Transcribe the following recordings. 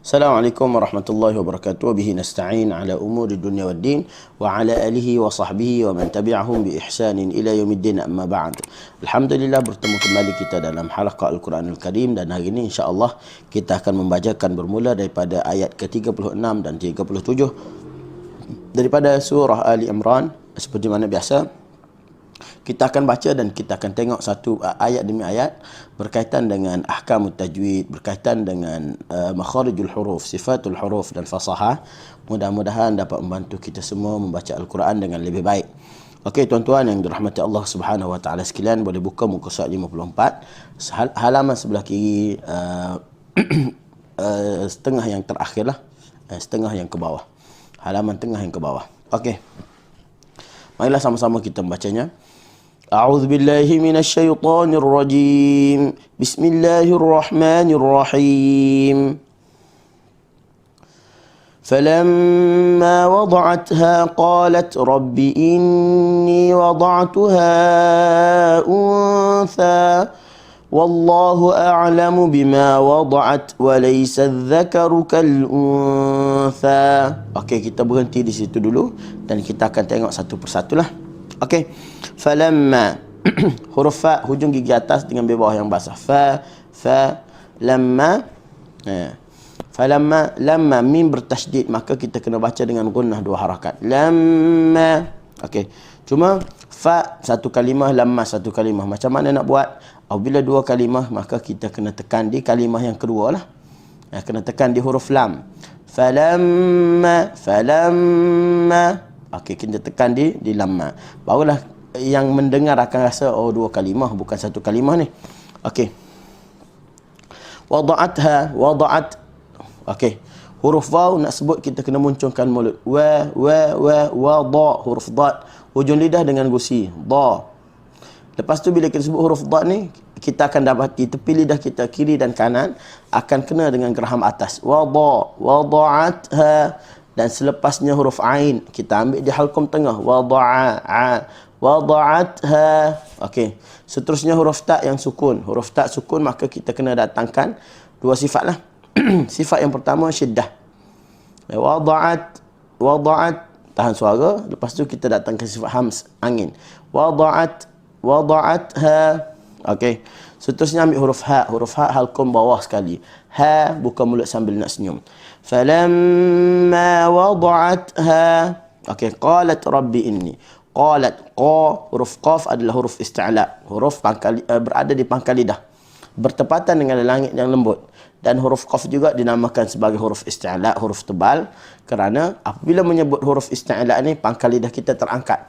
Assalamualaikum warahmatullahi wabarakatuh. Bihi nasta'in ala umuri dunya waddin wa ala alihi wa sahbihi wa man tabi'ahum bi ihsanin ila yaumiddin, amma ba'd. Alhamdulillah, bertemu kembali kita dalam halaqah Al-Quranul Karim, dan hari ini insya-Allah kita akan membacakan bermula daripada ayat ke-36 dan 37 daripada surah Ali Imran. Seperti mana biasa, kita akan baca dan kita akan tengok satu ayat demi ayat berkaitan dengan ahkamut tajwid, berkaitan dengan makharijul huruf, sifatul huruf dan fasahah. Mudah-mudahan dapat membantu kita semua membaca Al-Quran dengan lebih baik. Okey, tuan-tuan yang dirahmati Allah Subhanahu wa taala sekalian, boleh buka muka surat 54, halaman sebelah kiri, setengah yang terakhirlah, setengah yang ke bawah. Halaman tengah yang ke bawah. Okey. Marilah sama-sama kita membacanya. A'udzu billahi minasyaitonir rajim. Bismillahirrahmanirrahim. فلما وضعتها قالت رب إني وضعتها أنثى والله أعلم بما وضعت وليس الذكر كالأنثى. Okey, kita berhenti di situ dulu dan kita akan tengok satu persatu lah. Okey. Falamma huruf fa hujung gigi atas dengan bawah yang basah. Lamma. Falamma, lamma mim bertasydid, maka kita kena baca dengan gunnah dua harakat. Lamma. Okey. Cuma fa satu kalimah, lamma satu kalimah. Macam mana nak buat? Apabila dua kalimah, maka kita kena tekan di kalimah yang kedua lah. Kena tekan di huruf lam. Falamma. Okey, kita tekan di lamma. Barulah yang mendengar akan rasa, oh, dua kalimah bukan satu kalimah ni. Okey. Wada'atha, wada'at. Okey. Huruf waw nak sebut kita kena munculkan mulut. Wa, da, huruf dad. Hujung lidah dengan gusi. Da. Lepas tu bila kita sebut huruf dad ni, kita akan dapati tepi lidah kita kiri dan kanan akan kena dengan geraham atas. Wada, wada'atha. Dan selepasnya huruf ain kita ambil di halqum tengah. Wada'a, wada'atha. Okey. Seterusnya huruf ta yang sukun. Huruf ta sukun, maka kita kena datangkan dua sifat lah. Sifat yang pertama syiddah. Wada'at, tahan suara. Lepas tu kita datangkan sifat hams, angin. Wada'atha. Okey. Seterusnya ambil huruf ha. Huruf ha halqum bawah sekali. Ha, buka mulut sambil nak senyum. Falamma wada'atha. Okey, qalat rabbi inni. Qalat, huruf qaf adalah huruf isti'la. Huruf berada di pangkal lidah, bertepatan dengan langit yang lembut. Dan huruf qaf juga dinamakan sebagai huruf isti'la, huruf tebal, kerana apabila menyebut huruf isti'la ni, pangkal lidah kita terangkat.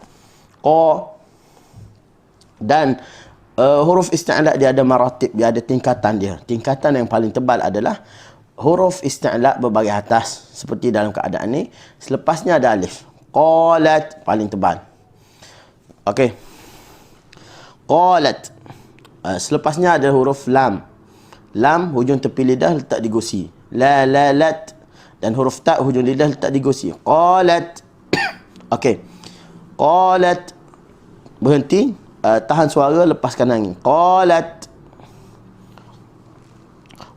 Dan huruf isti'la dia ada maratib, dia ada tingkatan dia. Tingkatan yang paling tebal adalah huruf isti'la berbaris atas, seperti dalam keadaan ni. Selepasnya ada alif. Qalat, paling tebal. Okey. Qalat. Selepasnya ada huruf lam. Lam, hujung tepi lidah letak di gusi. Lat. Dan huruf ta, hujung lidah letak di gusi. Qalat. Okey. Qalat. Berhenti. Tahan suara, lepaskan angin. Qalat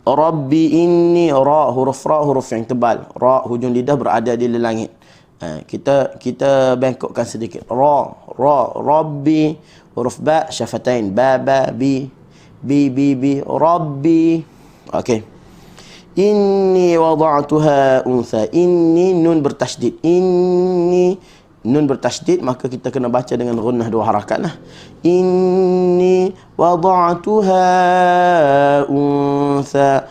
Rabbi inni. Ra, huruf ra, huruf yang tebal. Ra, hujung lidah berada di langit. Kita bengkokkan sedikit. Ra, Rabbi. Huruf ba, syafatain. Ba, bi. Rabbi. Okey. Inni wada'tuha untha. Inni, nun bertasydid. Inni, nun bertasydid, maka kita kena baca dengan gunnah dua harakat lah. Inni wada'tuha untha.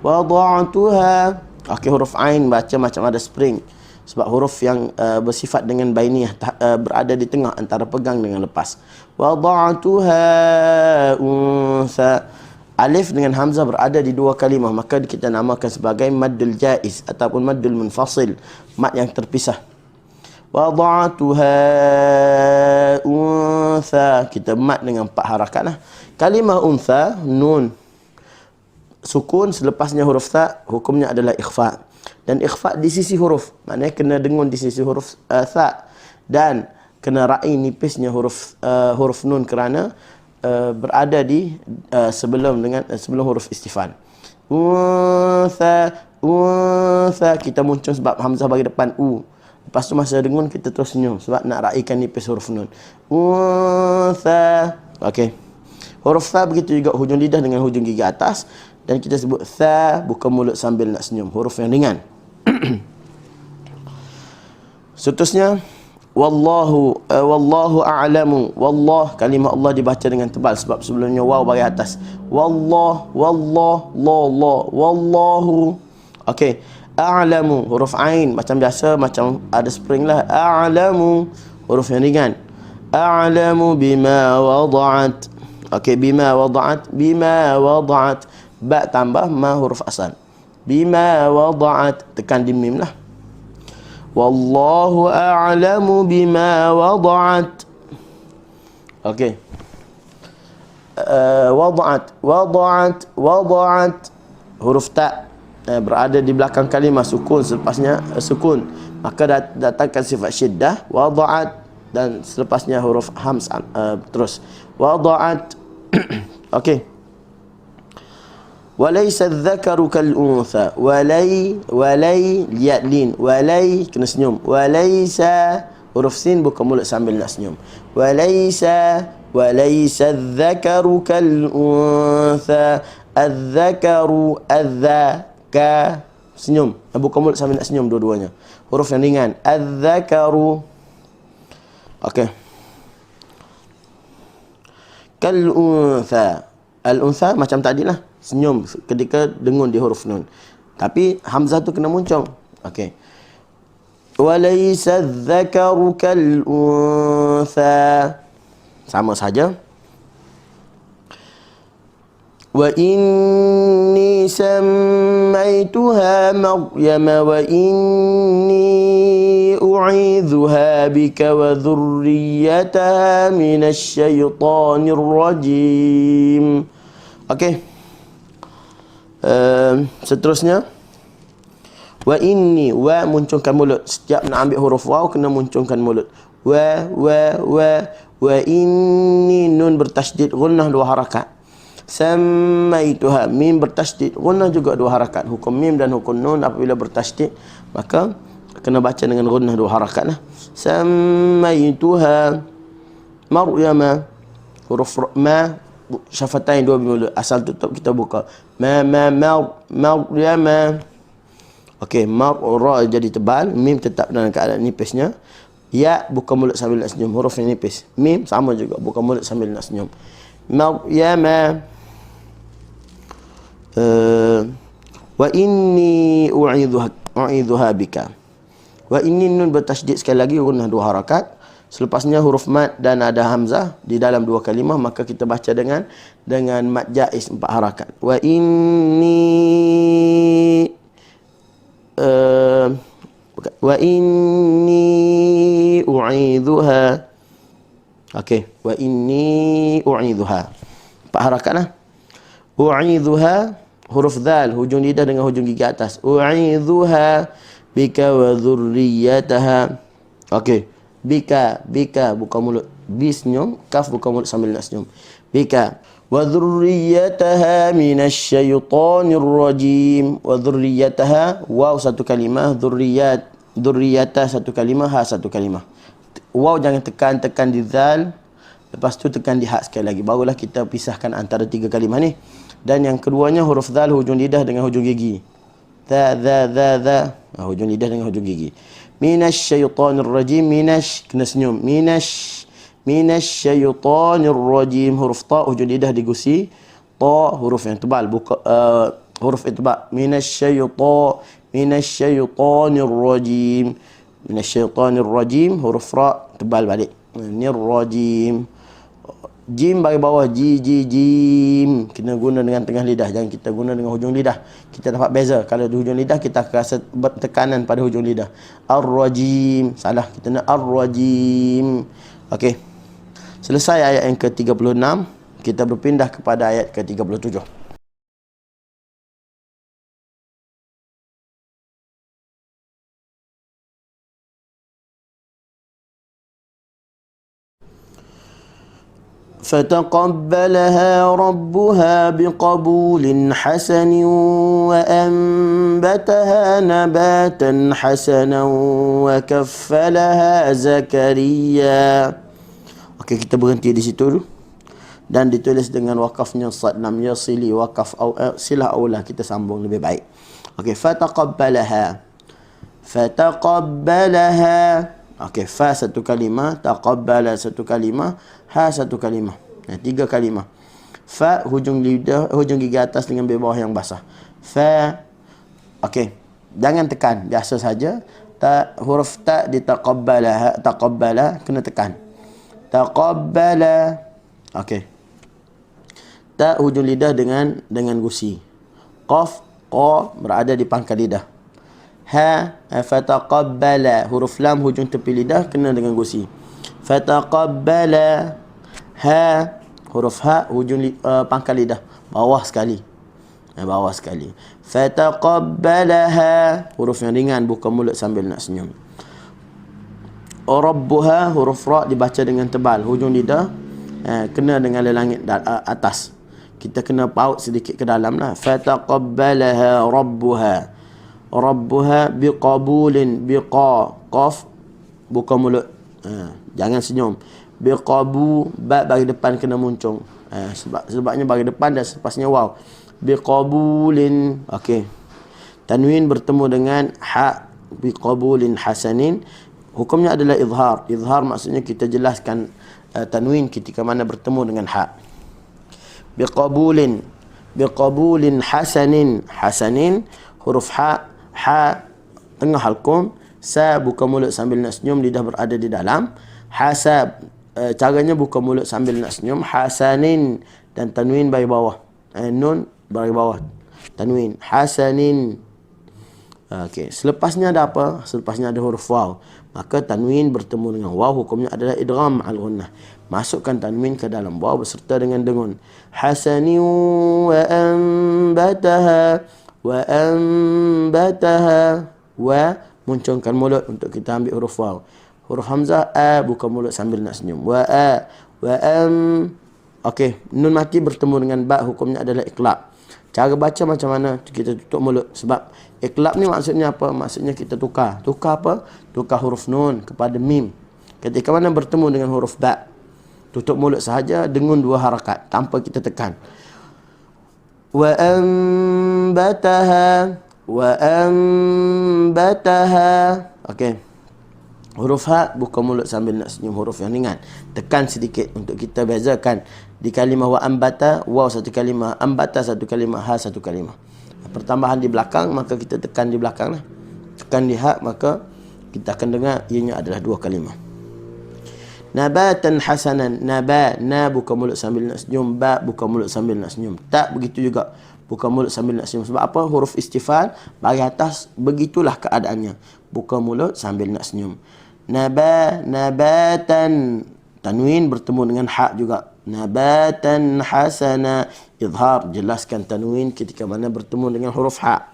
Wada'tuha. Okey, huruf ain baca macam ada spring. Sebab huruf yang bersifat dengan bainiyah berada di tengah antara pegang dengan lepas. Wada'tuha untha. Alif dengan hamzah berada di dua kalimah, maka kita namakan sebagai maddul jaiz ataupun maddul munfasil, mad yang terpisah. Wada'tuha untha. Kita mad dengan 4 harakat lah. Kalimah untha, nun sukun, selepasnya huruf ta, hukumnya adalah ikhfa. Dan ikhfa di sisi huruf, maknanya kena dengun di sisi huruf ta, dan kena ra'i nipisnya huruf nun kerana berada di sebelum huruf istifan. Untha, untha. Kita muncul sebab hamzah bagi depan u. Lepas tu masa dengun kita terus senyum sebab nak raikan nipis huruf nun. Untha. Okey. Huruf tha begitu juga, hujung lidah dengan hujung gigi atas, dan kita sebut tha, buka mulut sambil nak senyum, huruf yang ringan. Seterusnya wallahu, wallahu a'lamu. Wallah, kalimah Allah dibaca dengan tebal sebab sebelumnya waw bagi atas. Wallah, wallah, la, wallahu. Okey. A'lamu, huruf ain macam biasa, macam ada spring lah. A'lamu, huruf yang ringan. A'lamu bima wada'at. Okey, bima wada'at, bima wada'at. Ba tambah ma, huruf asal. Bima wada'at, tekan di mim lah. Wallahu a'lamu bima wada'at. Okey. Wada'at, wada'at, wada'at. Huruf ta berada di belakang kalimah, sukun selepasnya sukun, maka datangkan sifat syiddah wada'at, dan selepasnya huruf hams terus wada'at. Okey. Walaysa adh-dhakaru kal-untha. Walay liat lin. Walay kena senyum. Walaysa, huruf sin buka mulut sambil nak senyum. Walaysa adh-dhakaru kal-untha. Adh-dhakaru, adh-dhaka, senyum. Buka mulut sambil nak senyum dua-duanya. Huruf yang ringan. Adh-dhakaru. Okey. Kal-untha. Al-untha macam tadi lah, senyum ketika dengun di huruf nun. Tapi hamzah tu kena muncul. Okey. Walaysa adh-dhakaru kal-untha. Sama saja. Wa inni sammaituha Maryam wa inni u'idzuha bika wa dhurriyyataha minasy syaithanir rajim. Okey. Seterusnya wa inni, wa munculkan mulut. Setiap nak ambil huruf waw kena munculkan mulut. Wa inni, nun bertasydid, gunnah 2 harakat. Sammaituha, mim bertasydid, gunnah juga 2 harakat. Hukum mim dan hukum nun apabila bertasydid maka kena baca dengan gunnah 2 harakat lah. Sammaituha Maryam, huruf ma syafatain 2 mulut, asal tutup kita buka. Maryam. Okey, ra jadi tebal, mim tetap dalam keadaan nipisnya. Ya buka mulut sambil nak senyum, huruf yang nipis. Mim sama juga, buka mulut sambil nak senyum. Maryam. Wa inni u'idzuha bika. Wa inni, nun bertasydid sekali lagi, gunnah 2 harakat. Selepasnya huruf mad dan ada hamzah di dalam 2 kalimah, maka kita baca dengan mad jaiz 4 harakat. Wa inni u'idzuha. Okey, wa inni u'idzuha 4 harakat lah. U'idzuha, huruf dzal, hujung lidah dengan hujung gigi atas. U'idzuha bika wa dhurriyyataha. Okey. Bika, buka mulut. Bi senyum, kaf buka mulut sambil nak senyum. Bika. Wa dhurriyyataha minasy syaithanir rajim. Wa dhurriyyataha, waw 1 kalimah, dhurriyyata 1 kalimah, ha 1 kalimah. Waw jangan tekan di zal, lepas tu tekan di ha sekali lagi. Barulah kita pisahkan antara 3 kalimah ni. Dan yang keduanya huruf zal, hujung lidah dengan hujung gigi. Za, hujung lidah dengan hujung gigi. Minasy syaitanir rajim, kena senyum. Minasy syaitanir rajim, huruf ta, hujung lidah digusi. Ta, huruf yang tebal, buka huruf itba. Minasy syaitanir rajim. Minasy syaitanir rajim, huruf ra tebal balik. Nir rajim. Jim bagi bawah, jim. Kena guna dengan tengah lidah, jangan kita guna dengan hujung lidah. Kita dapat beza. Kalau di hujung lidah kita akan rasa tekanan pada hujung lidah. Ar-rajim. Salah, kita nak ar-rajim. Okey. Selesai ayat yang ke-36, kita berpindah kepada ayat ke-37. فتقبلها ربها بقبول حسن وأنبتها نباتا حسنا وكفلها زكريا. Okey, kita berhenti di situ dulu. Dan ditulis dengan wakafnya sad lam yasili, wakaf silah aulah, kita sambung lebih baik. Okey, fataqabbalaha. Okey, fa satu kalimah, taqabbala satu kalimah, ha satu kalimah. Tiga kalimah. Fa hujung lidah, hujung gigi atas dengan bawah yang basah. Fa. Okey, jangan tekan, biasa saja. Huruf ta ditaqabbalaha, taqabbala kena tekan. Taqabbala. Okey. Ta hujung lidah dengan gusi. Qaf, qa berada di pangkal lidah. Ha, fataqabbala, huruf lam hujung tepi lidah kena dengan gusi. Fataqabbala. Ha, huruf ha hujung pangkal lidah bawah sekali. Bawah sekali. Fataqabbalaha, huruf yang ringan, buka mulut sambil nak senyum. Rabbuha, huruf ra dibaca dengan tebal, hujung lidah kena dengan langit atas. Kita kena paut sedikit ke dalam lah. Fataqabbalaha rabbuha. Rabbuha biqabulin, biqa, qaf, buka mulut. Jangan senyum. Biqabu, ba bagi depan kena muncung. Sebabnya bagi depan dan sepasnya waw. Biqabulin. Okey. Tanwin bertemu dengan ha, biqabulin hasanin. Hukumnya adalah izhar. Izhar maksudnya kita jelaskan tanwin ketika mana bertemu dengan ha. Biqabulin. Biqabulin hasanin. Hasanin, huruf ha, tengah halkum. Sa buka mulut sambil nak senyum, lidah berada di dalam. Hasab, caranya buka mulut sambil nak senyum. Hasanin, dan tanwin bagi bawah. Nun bagi bawah. Tanwin. Hasanin. Okey, selepasnya ada apa? Selepasnya ada huruf waw. Maka tanwin bertemu dengan waw, hukumnya adalah idgham al-ghunnah. Masukkan tanwin ke dalam waw beserta dengan dengun. Hasanin wa anbataha, wa anbataha, wa muncungkan mulut untuk kita ambil huruf waw. Huruf hamzah a, buka mulut sambil nak senyum. Wa a, wa okey, nun mati bertemu dengan ba, hukumnya adalah iqlab. Cara baca macam mana? Kita tutup mulut. Sebab iqlab ni maksudnya apa? Maksudnya kita tukar. Tukar apa? Tukar huruf nun kepada mim. Ketika mana bertemu dengan huruf ba, tutup mulut sahaja dengan dua harakat tanpa kita tekan. Wa anbataha, wa anbataha. Okey. Huruf ha, buka mulut sambil nak senyum, huruf yang ringan. Tekan sedikit untuk kita bezakan. Di kalimah wa ambata, waw satu kalimah, ambata satu kalimah, ha satu kalimah. Pertambahan di belakang, maka kita tekan di belakang lah. Tekan di ha, maka kita akan dengar ianya adalah dua kalimah. Nabatan hasanan, naba, na buka mulut sambil nak senyum, ba buka mulut sambil nak senyum. Tak begitu juga, buka mulut sambil nak senyum. Sebab apa? Huruf istifal bagi atas, begitulah keadaannya. Buka mulut sambil nak senyum. Naba, nabatan, tanwin bertemu dengan ha juga. Nabatan hasana, izhar, jelaskan tanwin ketika mana bertemu dengan huruf ha.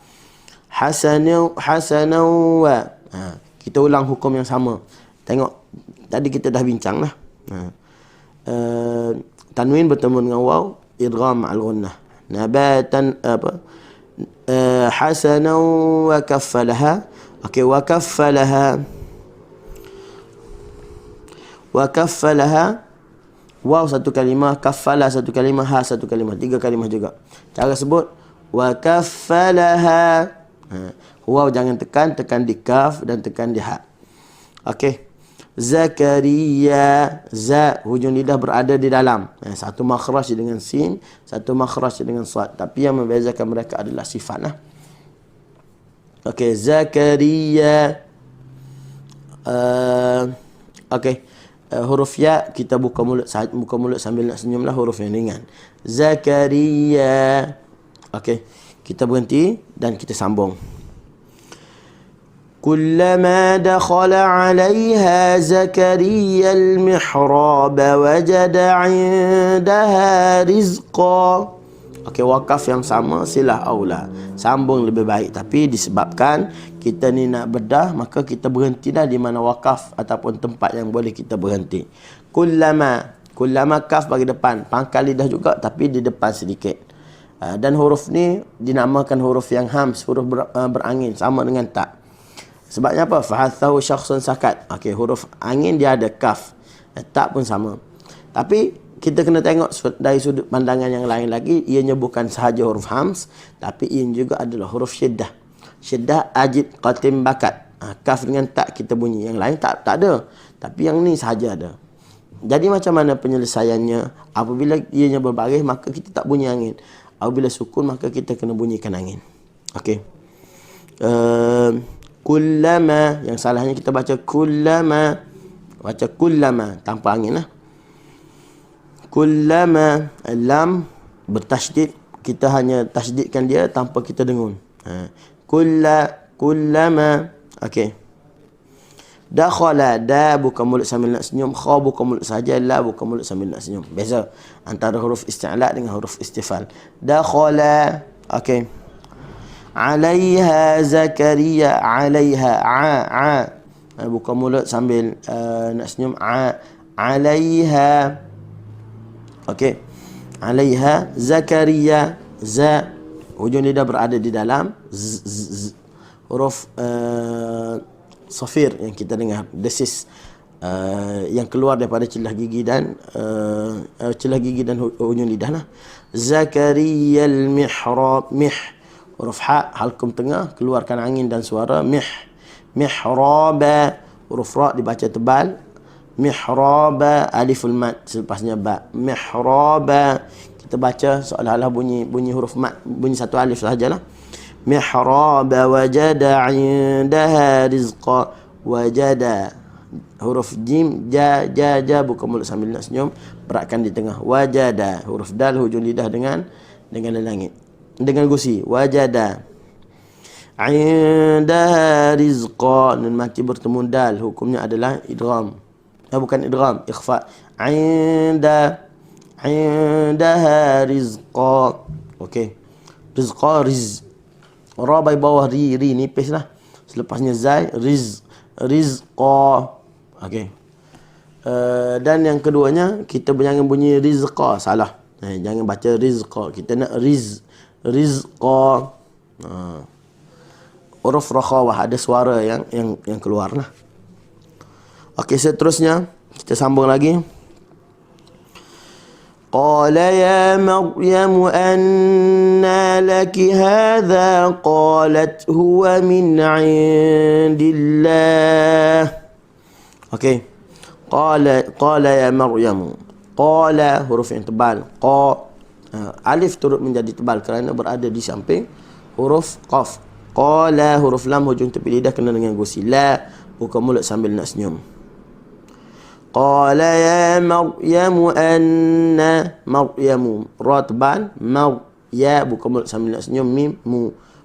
Hasanu, hasanu wa. Kita ulang hukum yang sama. Tengok, tadi kita dah bincang lah. Tanwin bertemu dengan waw, idgham al-ghunnah. Nabatan apa? Hasanu wa kaffalaha. Okey, wa kaffalaha. Wa kaffalaha, waw satu kalimah, kaffala satu kalimah, ha satu kalimah, tiga kalimah juga. Cara sebut wa kaffalaha. Waw jangan tekan, tekan di kaf dan tekan di ha. Okey. Zakaria, za hujung lidah berada di dalam. Satu makhraj dengan sin, satu makhraj dengan sad. Tapi yang membezakan mereka adalah sifat lah. Okey, Zakaria. Okey. Huruf ya kita buka mulut sambil nak senyum lah, huruf yang ringan. Zakaria. Okey, kita berhenti dan kita sambung. Kullama dakhala 'alayha Zakaria al-mihrab wajada 'indaha rizqa. Okey, wakaf yang sama, silah aula. Sambung lebih baik. Tapi disebabkan kita ni nak bedah, maka kita berhenti dah di mana wakaf ataupun tempat yang boleh kita berhenti. Kullama Kullama kaf bagi depan, pangkal lidah juga tapi di depan sedikit. Dan huruf ni dinamakan huruf yang hams, huruf berangin, sama dengan tak. Sebabnya apa? Fahathahu syakhsun sakat. Okey, huruf angin dia ada kaf. Tak pun sama. Tapi kita kena tengok dari sudut pandangan yang lain lagi, ianya bukan sahaja huruf hams, tapi ia juga adalah huruf syiddah. Syiddah ajid qatim bakat. Kaf dengan tak kita bunyi, yang lain tak ada. Tapi yang ni sahaja ada. Jadi macam mana penyelesaiannya? Apabila ianya berbaris, maka kita tak bunyi angin. Apabila sukun, maka kita kena bunyikan angin. Okey. Kullama, yang salahnya kita baca kullama. Baca kullama tanpa angin lah. Kullama, lam bertasydid, kita hanya tasydidkan dia tanpa kita dengun. Kullama. Okey. Dakhala, da bukan mulut sambil nak senyum, kha bukan mulut saja, la bukan mulut sambil nak senyum. Beza antara huruf isti'la dengan huruf istifal. Dakhala. Okey. Alaiha Zakaria, alaiha bukan mulut sambil nak senyum, alaiha. Okey. Alaiha Zakaria, za hujung lidah berada di dalam huruf safir yang kita dengar, desis yang keluar daripada celah gigi dan hujung lidah lah. Zakaria al-mihrab, huruf ha halkum tengah, keluarkan angin dan suara. Mihraba, huruf ra dibaca tebal. Mihraba, aliful mad selepasnya ba. Mihraba, kita baca seolah-olah bunyi huruf mad, bunyi satu alif sahajalah. Mihraba wajada indaha rizqa. Wajada, huruf jim, ja bukan mulut sambil nak senyum, beratkan di tengah. Wajada, huruf dal hujung lidah dengan langit, dengan gusi. Wajada indaha rizqa, nun mati bertemu dal, hukumnya adalah idgham. Bukan idgham, ikhfa. Indaha rizqa. Okey. Rizqa, riz. Ra by bawah, ri nipis lah. Selepasnya zai, rizqa. Okey. Dan yang keduanya, kita jangan bunyi rizqa, salah. Jangan baca rizqa, kita nak rizqa. Huruf rakhawah, ada suara yang keluar lah. Okey, seterusnya kita sambung lagi. Qala ya Maryam anna laki hadha, qalat huwa min indillah. Okey. Qala ya Maryam. Qala, huruf yang tebal. Alif turut menjadi tebal kerana berada di samping huruf qaf. Qala, huruf lam hujung tepi lidah kena dengan gusi. La, buka mulut sambil nak senyum. Qala ya Maryam anna, Maryam ra tebal, ya buka mulut sambil nak senyum, mim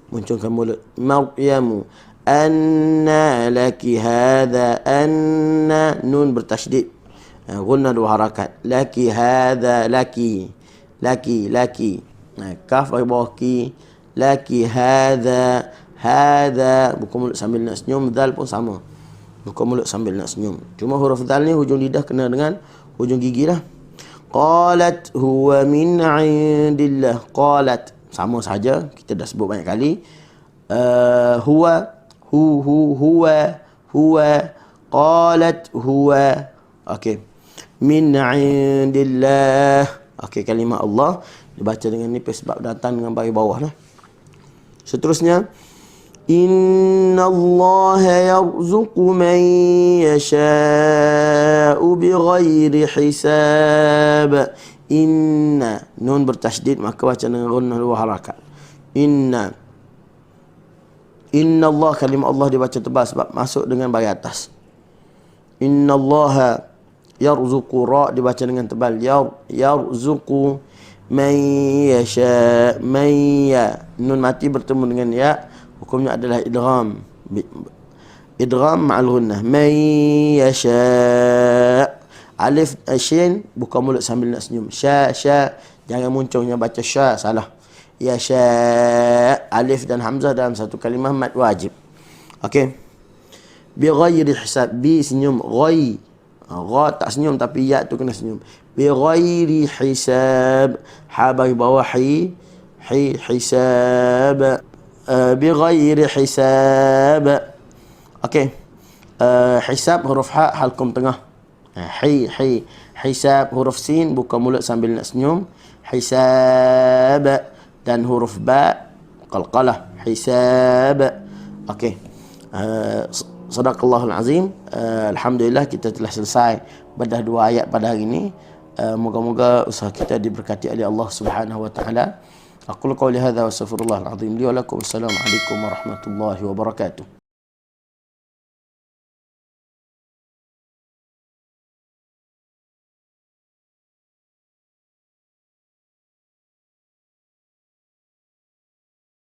muncungkan mulut. Maryam anna laki hadha, anna nun bertasydid, gunna dua harakat. Laki hadha, laki kaf bagi bawah ki. Laki hadha buka mulut sambil nak senyum. Dal pun sama, buka mulut sambil nak senyum. Cuma huruf dal ni hujung lidah kena dengan hujung gigi lah. Qalat huwa min indillah. Qalat sama saja, kita dah sebut banyak kali. Huwa. Qalat huwa. Okey. Min indillah. Okey, kalimah Allah dibaca dengan nipis sebab datang dengan bagi bawah lah. Seterusnya, Inna Allah yarzuqu man yasha'u bighairi hisab. Inna, nun bertasydid maka baca dengan gunnah dua harakat. Inna Allah, kalimah Allah dibaca tebal sebab masuk dengan bagi atas. Inna Allah yarzuqu, ra dibaca dengan tebal. Yarzuqu man yasha, man ya, nun mati bertemu dengan ya, hukumnya adalah idgham ma'al gunnah. Man yasha, alif shin buka mulut sambil nak senyum. Sya, jangan muncungnya baca sya, salah. Yasha, alif dan hamzah dalam satu kalimah mad wajib. Okey. Bi ghairi hisab, bi senyum, ghai, gha tak senyum tapi ya tu kena senyum. bighairi hisab. Ha bagi bawah hisab. Bighairi hisab. Okey. Hisab huruf ha halkum tengah. Hisab huruf sin buka mulut sambil nak senyum. Hisab. Dan huruf ba qalqalah. Hisab. Okey. Sadaqallahul azim. Alhamdulillah kita telah selesai bedah 2 ayat pada hari ini. Moga-moga usaha kita diberkati oleh Allah Subhanahu wa taala. Aqulu qawli hadza wa astaghfirullahal azim li wa lakum. Assalamualaikum warahmatullahi wabarakatuh.